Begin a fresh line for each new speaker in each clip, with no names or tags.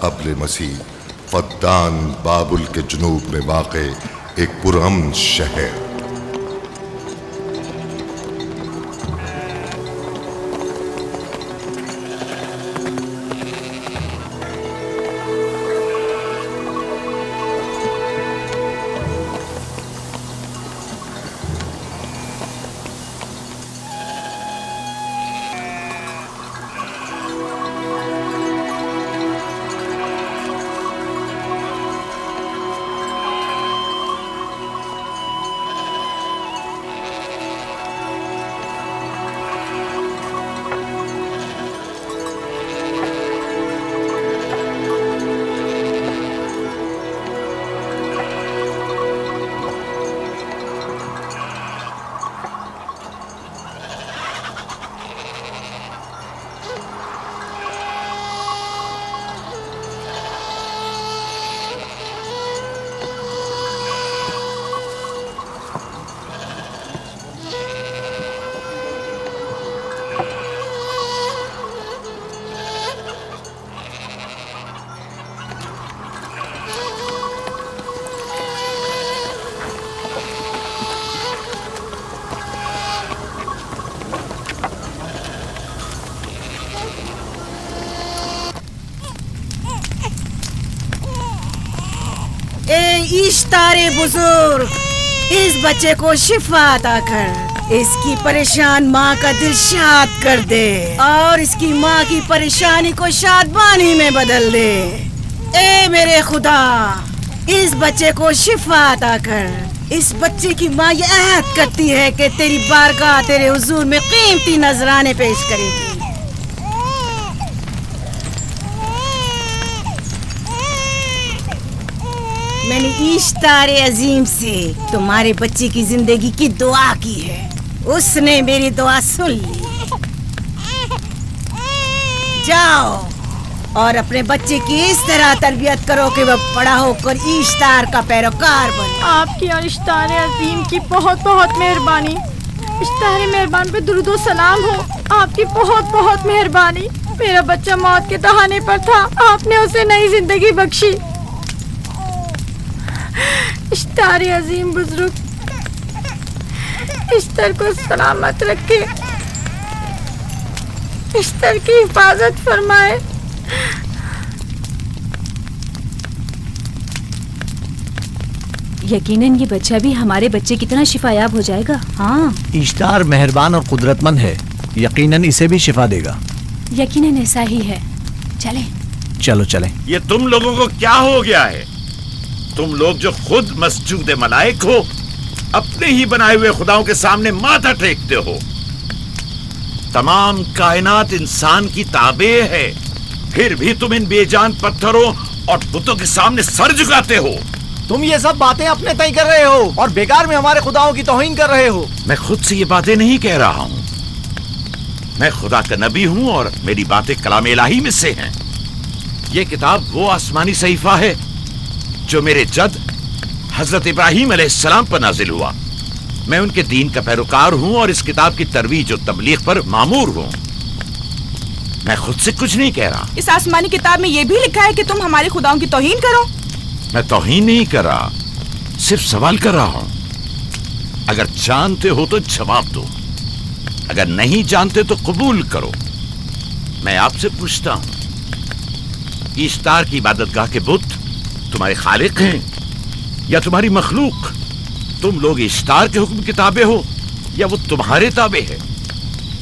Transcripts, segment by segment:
क़ब्ल मसीह फद्दान बाबुल के जुनूब में वाक़े एक पुरअमन शहर।
इश्तारे बुजुर्ग, इस बच्चे को शिफा अता कर, इसकी परेशान माँ का दिल शाद कर दे और इसकी माँ की परेशानी को शादबानी में बदल दे। ए मेरे खुदा, इस बच्चे को शिफा अता कर। इस बच्चे की माँ ये अहद करती है कि तेरी बारगाह तेरे हुजूर में कीमती नजराने पेश करेगी। मैंने इश्तारे अजीम से तुम्हारे बच्चे की जिंदगी की दुआ की है, उसने मेरी दुआ सुन ली। जाओ और अपने बच्चे की इस तरह तरबियत करो कि वह बड़ा होकर इश्तार का पैरोकार बने।
आपकी और इश्तारे अजीम की बहुत बहुत मेहरबानी। इश्तारे मेहरबान पे दुरूद सलाम हो। आपकी बहुत बहुत मेहरबानी। मेरा बच्चा मौत के दहाने पर था, आपने उसे नई जिंदगी बख्शी। इश्तारे अजीम बुजुर्ग, इश्तर को सलामत रखे, इश्तर की हिफाजत फरमाए।
यकीनन ये बच्चा भी हमारे बच्चे की तरह शिफायाब हो जाएगा। हाँ,
इश्तार मेहरबान और कुदरतमंद है, यकीनन इसे भी शिफा देगा।
यकीनन ऐसा ही है। चलें।
चलो चलें।
ये तुम लोगों को क्या हो गया है? तुम लोग जो खुद मस्जूद मलाइक हो, अपने ही बनाए हुए खुदाओं के सामने माथा टेकते हो। तमाम कायनात इंसान की ताबे है, फिर भी तुम इन बेजान पत्थरों और बुतों के सामने सर झुकाते हो।
तुम ये सब बातें अपने तय कर रहे हो और बेकार में हमारे खुदाओं की तौहीन कर रहे हो।
मैं खुद से ये बातें नहीं कह रहा हूँ। मैं खुदा का नबी हूँ और मेरी बातें कलाम इलाही में से हैं। ये किताब वो आसमानी सहीफा है जो मेरे जद हजरत इब्राहीम अलैहिस्सलाम पर नाजिल हुआ। मैं उनके दीन का पैरोकार हूं और इस किताब की तरवीज और तबलीग पर मामूर हूं। मैं खुद से कुछ नहीं कह रहा।
इस आसमानी किताब में ये भी लिखा है कि तुम हमारे खुदाओं की तौहीन करो।
मैं तौहीन नहीं कर रहा, सिर्फ सवाल कर रहा हूं। अगर जानते हो तो जवाब दो, अगर नहीं जानते तो कबूल करो। मैं आपसे पूछता हूं, इश्तार की इबादतगाह के बुत तुम्हारे खालिक हैं या तुम्हारी मखलूक? तुम लोग इश्तार के हुक्म किताबे हो या वो तुम्हारे ताबे है?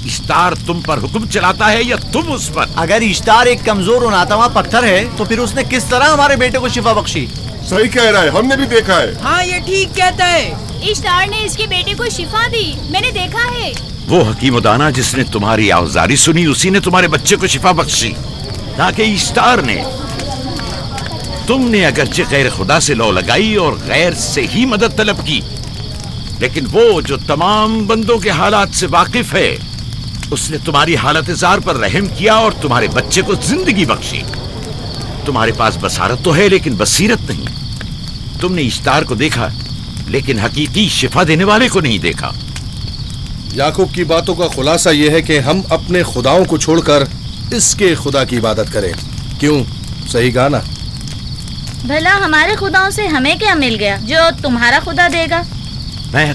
इश्तार तुम पर हुक्म चलाता है या तुम उस पर?
अगर इश्तार एक कमजोर और नातवा पत्थर है तो फिर उसने किस तरह हमारे बेटे को शिफा बख्शी?
सही कह रहा है, हमने भी देखा है।
हाँ, ये ठीक कहता है।
इश्तार ने इसके बेटे को शिफा दी, मैंने देखा है।
वो हकीम दाना जिसने तुम्हारी आवाज़ारी सुनी, उसी ने तुम्हारे बच्चे को शिफा बख्शी, ना कि इश्तार ने। तुमने अगरचे गैर खुदा से लौ लगाई और गैर से ही मदद तलब की, लेकिन वो जो तमाम बंदों के हालात से वाकिफ है, उसने तुम्हारी हालत ज़ार पर रहम किया और तुम्हारे बच्चे को जिंदगी बख्शी। तुम्हारे पास बसारत तो है लेकिन बसीरत नहीं। तुमने इश्तार को देखा लेकिन हकीकी शिफा देने वाले को नहीं देखा।
याकूब की बातों का खुलासा यह है कि हम अपने खुदाओं को छोड़कर इसके खुदा की इबादत करें। क्यों? सही कहा ना।
भला हमारे खुदाओं से हमें क्या मिल गया जो तुम्हारा खुदा देगा?
मैं